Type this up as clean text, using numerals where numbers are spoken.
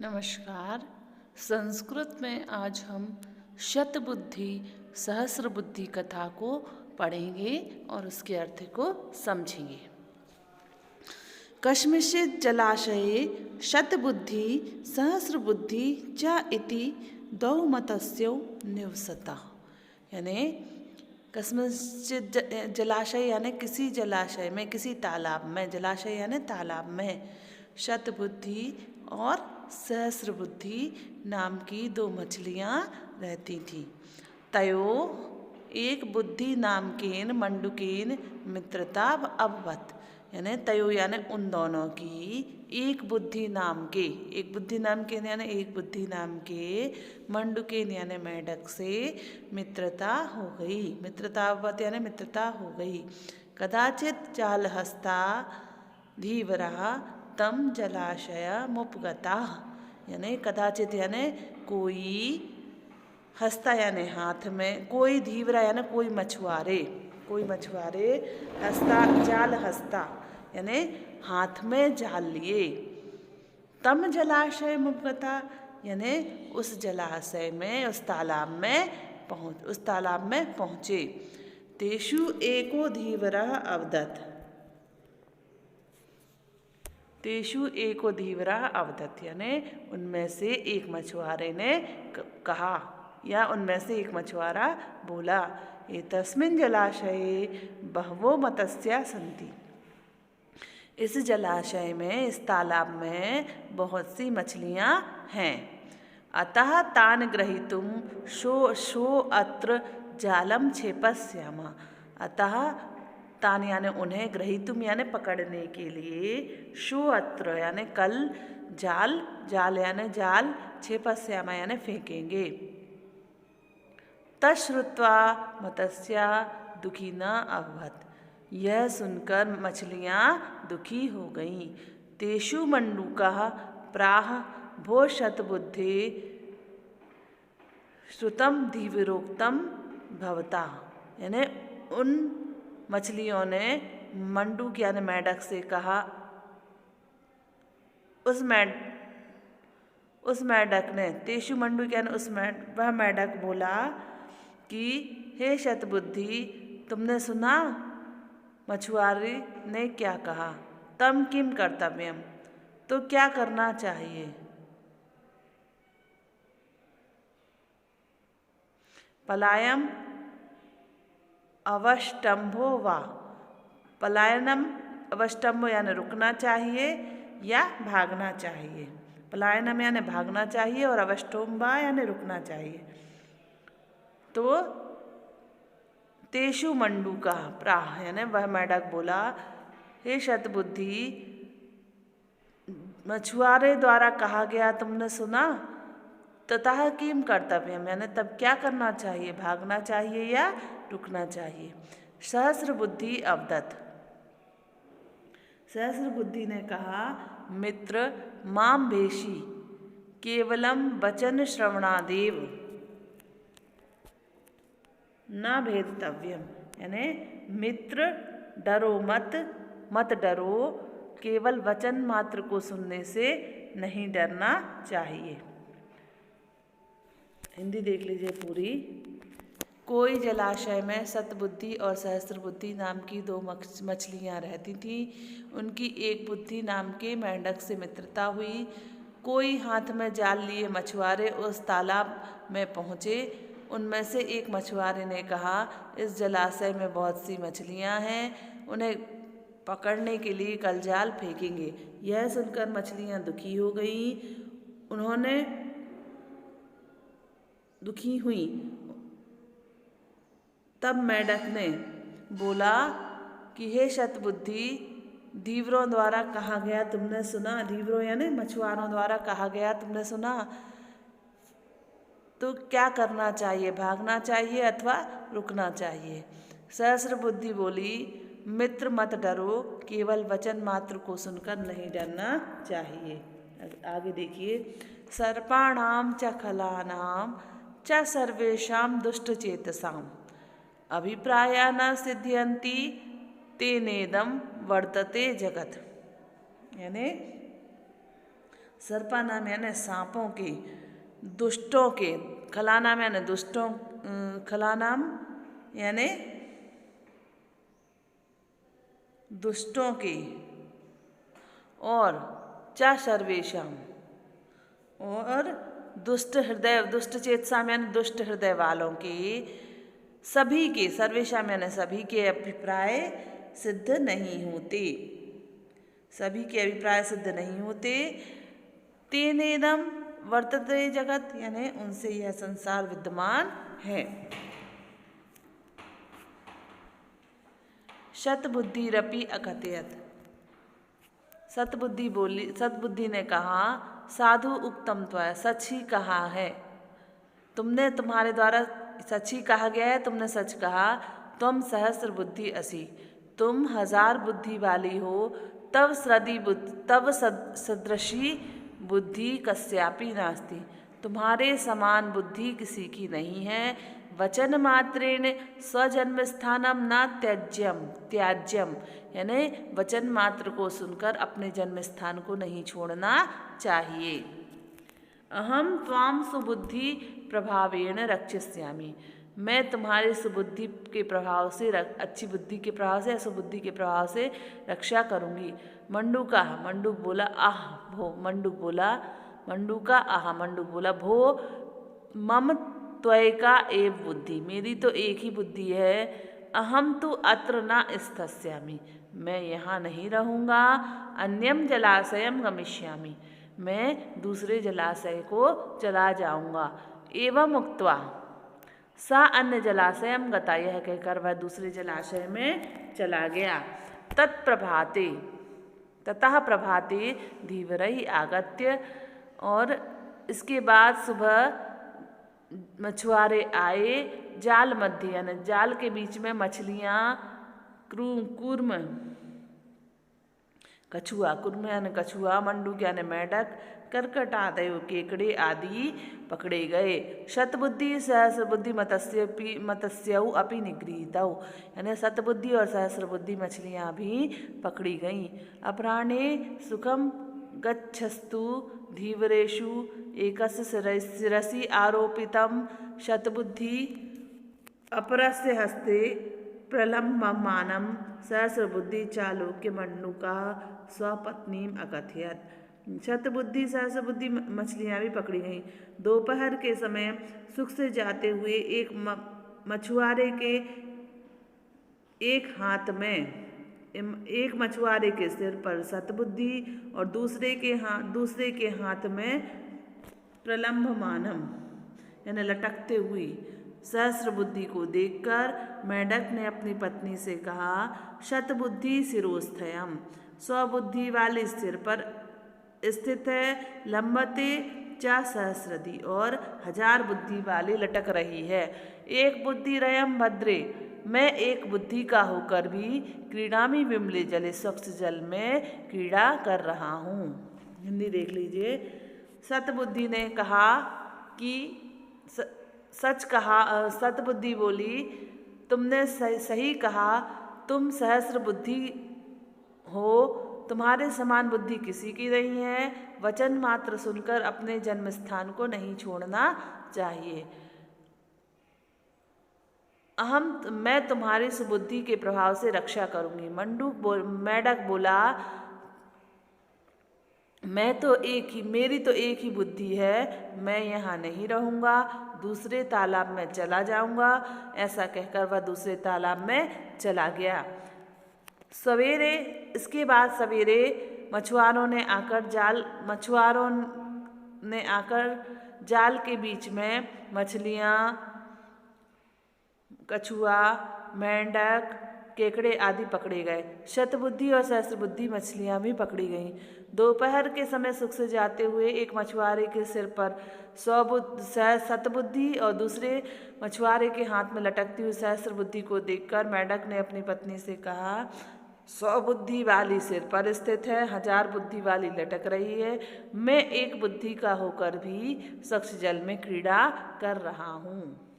नमस्कार। संस्कृत में आज हम शतबुद्धि सहस्रबुद्धि कथा को पढ़ेंगे और उसके अर्थ को समझेंगे। कस्मिंश्चित् जलाशये शतबुद्धि सहस्रबुद्धि च इति द्वौ मतस्यौ निवसतः। यानी कस्मिंश्चित् जलाशय यानी किसी जलाशय में, किसी तालाब में, जलाशय यानी तालाब में शतबुद्धि और सहस्रबुद्धि नाम की दो मछलियाँ रहती थीं। तयो एक बुद्धि नाम केन मंडुकेन मित्रता अभवत। यानी तयो यानी उन दोनों की एक बुद्धि नाम के यानी एक बुद्धि नाम के मंडुकेन यानी मेढक से मित्रता हो गई। मित्रता अभवत यानी मित्रता हो गई। कदाचित जालहस्ता धीवरा तम जलाशय मुपगता। यानी कदाचित यानी कोई, हस्ता यानी हाथ में, कोई धीवरा यानी कोई मछुआरे हस्ता जाल हस्ता यानी हाथ में जाल लिए। तम जलाशय मुपगता यानी उस जलाशय में, उस तालाब में पहुँचे। तेषु एको धीवरः अवदत्। तेषु एको धीवरा अवदत् यानी उनमें से एक मछुआरे ने कहा या उनमें से एक मछुआरा बोला, एतस्मिन् जलाशये बहवो मत्स्या सन्ति। इस जलाशय में, इस तालाब में बहुत सी मछलियाँ हैं। अतः तान् ग्रहीतुं शो अत्र जालम क्षेपस्यामः। अतः तान यानी उन्हें, ग्रहीतुम यानी पकड़ने के लिए, शो अत्र यानी कल, जाल यानी जाल, क्षेपस्यामः यानी फेंकेंगे। तश्रुत्वा मत्स्या दुखी न अभवत्। यह सुनकर मछलियाँ दुखी हो गईं। तेषु मंडूकः प्राह भो शतबुद्धे श्रुतं धीवरोक्तं भवता। यानी उन मछलियों ने मंडूक यानी मेढक से कहा, उस मेढक ने, तेषु मंडूक यानी वह मेढक बोला कि हे शतबुद्धि, तुमने सुना मछुआरे ने क्या कहा? तम किम कर्तव्यम, तो क्या करना चाहिए? पलायम अवष्टम्भो वा। पलायनम अवष्टम्भो यानी रुकना चाहिए या भागना चाहिए। पलायनम यानी भागना चाहिए और अवष्टम्भा यानी रुकना चाहिए। तो तेषु मंडूका प्राह यानी वह मेढक बोला, हे शतबुद्धि, मछुआरे द्वारा कहा गया तुमने सुना, ततः किम कर्तव्यम यानी तब क्या करना चाहिए? भागना चाहिए या रुकना चाहिए? सहस्रबुद्धि अवदत्। सहस्रबुद्धि ने कहा, मित्र माम भेषि केवलम वचन श्रवणादेव न भेदितव्यम। यानी मित्र डरो मत डरो, केवल वचन मात्र को सुनने से नहीं डरना चाहिए। हिंदी देख लीजिए पूरी। कोई जलाशय में शतबुद्धि और सहस्रबुद्धि नाम की दो मछलियाँ रहती थीं। उनकी एक बुद्धि नाम के मेंढक से मित्रता हुई। कोई हाथ में जाल लिए मछुआरे उस तालाब में पहुँचे। उनमें से एक मछुआरे ने कहा, इस जलाशय में बहुत सी मछलियाँ हैं, उन्हें पकड़ने के लिए कल जाल फेंकेंगे। यह सुनकर मछलियाँ दुखी हो गईं। उन्होंने दुखी हुई। तब मेढक ने बोला कि हे शतबुद्धि, धीवरों द्वारा कहा गया तुमने सुना। धीवरों यानी मछुआरों द्वारा कहा गया तुमने सुना, तो क्या करना चाहिए? भागना चाहिए अथवा रुकना चाहिए? सहस्रबुद्धि बोली, मित्र मत डरो, केवल वचन मात्र को सुनकर नहीं डरना चाहिए। आगे देखिए। सर्पाणाम च खलानाम च सर्वेषाम दुष्टचेतसाम अभिप्राया न सिद्ध्यन्ति तेनेदम वर्तते जगत। यानी सर्पानाम यानी सांपों के, दुष्टों के, खलानाम यानी दुष्टों, खलानाम यानी दुष्टों के, और चा सर्वेशम, और दुष्ट हृदय, दुष्ट चेतसाम यानी दुष्ट हृदय वालों के, सभी के, सर्वेशम यानी सभी के अभिप्राय सिद्ध नहीं होते, सभी के अभिप्राय सिद्ध नहीं होते। तेनेदम वर्तते जगत यानी उनसे यह संसार विद्यमान है। शतबुद्धिरपि अकथयत, सतबुद्धि ने कहा, साधु उक्तम त्वया, सच ही कहा है तुमने, तुम्हारे द्वारा सच ही कहा गया है, तुमने सच कहा। तुम सहस्र बुद्धि असि, तुम 1000 बुद्धि वाली हो। तब सदृशी बुद्धि कस्यापि नास्ति, तुम्हारे समान बुद्धि किसी की नहीं है। वचन मात्रेण स्वजन्म स्थानम न त्याज्यम यानी वचन मात्र को सुनकर अपने जन्म स्थान को नहीं छोड़ना चाहिए। अहम त्वाम सुबुद्धि प्रभावेण रक्षिष्यामि, मैं तुम्हारे सुबुद्धि के प्रभाव से, अच्छी बुद्धि के प्रभाव से, सुबुद्धि के प्रभाव से रक्षा करूँगी। मंडूका, मंडूक बोला आह भो, मंडूक बोला, मंडूका आह, मंडूक बोला भो मम त्वयिका एव बुद्धि, मेरी तो एक ही बुद्धि है। अहम तु अत्र न स्थस्यामि, मैं यहाँ नहीं रहूँगा। अन्यम जलाशयम गमिष्यामि, मैं दूसरे जलाशय को चला जाऊँगा। एवं उक्त्वा सा अन्य जलाशयम गता, यह कहकर वह दूसरे जलाशय में चला गया। तत्प्रभाते, ततः प्रभाते धीवरई आगत्य, और इसके बाद सुबह मछुआरे आए। जाल मध्य यानी जाल के बीच में मछलियाँ, कूर्म कछुआ, कूर्म यानी कछुआ, मंडूक यानी मेढक, करकट आदयो केकड़े आदि पकड़े गए। शतबुद्धि सहस्रबुद्धि मत्स्यौ अपि निगृहीतौ, यानी शतबुद्धि और सहस्रबुद्धि मछलियाँ भी पकड़ी गईं। अपराह्णे सुखम गच्छस्तु धीवरेषु एकस्य शिरसि आरोपितं शतबुद्धि अपरस्य हस्ते प्रलम्बमानं सहस्रबुद्धि चालोक्य मंडूका स्वपत्नीम अकथयत। शतबुद्धि सहस्रबुद्धि मछलियाँ भी पकड़ी गईं। दोपहर के समय सुख से जाते हुए एक मछुआरे के एक मछुआरे के सिर पर शतबुद्धि और दूसरे के हाथ में प्रलम्बमानम यानी लटकते हुई सहस्रबुद्धि को देखकर मेढक ने अपनी पत्नी से कहा, शतबुद्धि शिरोस्थयम, स्वबुद्धि वाले सिर पर स्थित है। लंबते चा सहस्रधि, और 1000 बुद्धि वाली लटक रही है। एक बुद्धि रयम भद्रे, मैं एक बुद्धि का होकर भी क्रीडामी विमले जले, स्वच्छ जल में क्रीड़ा कर रहा हूँ। हिंदी देख लीजिए। सतबुद्धि ने कहा कि सच कहा, सतबुद्धि बोली, तुमने सही कहा, तुम सहस्र बुद्धि हो, तुम्हारे समान बुद्धि किसी की नहीं है। वचन मात्र सुनकर अपने जन्म स्थान को नहीं छोड़ना चाहिए। मैं तुम्हारी सुबुद्धि के प्रभाव से रक्षा करूंगी। मेढक बोला, मेरी तो एक ही बुद्धि है, मैं यहाँ नहीं रहूँगा, दूसरे तालाब में चला जाऊँगा। ऐसा कहकर वह दूसरे तालाब में चला गया। इसके बाद सवेरे मछुआरों ने आकर जाल के बीच में मछलियाँ, कछुआ, मेंढक, केकड़े आदि पकड़े गए। शतबुद्धि और सहस्रबुद्धि मछलियाँ भी पकड़ी गईं। दोपहर के समय सुख से जाते हुए एक मछुआरे के सिर पर शतबुद्धि और दूसरे मछुआरे के हाथ में लटकती हुई सहस्रबुद्धि को देखकर मेढक ने अपनी पत्नी से कहा, 100 बुद्धि वाली सिर पर स्थित है, 1000 बुद्धि वाली लटक रही है। मैं एक बुद्धि का होकर भी स्वच्छ जल में क्रीड़ा कर रहा हूँ।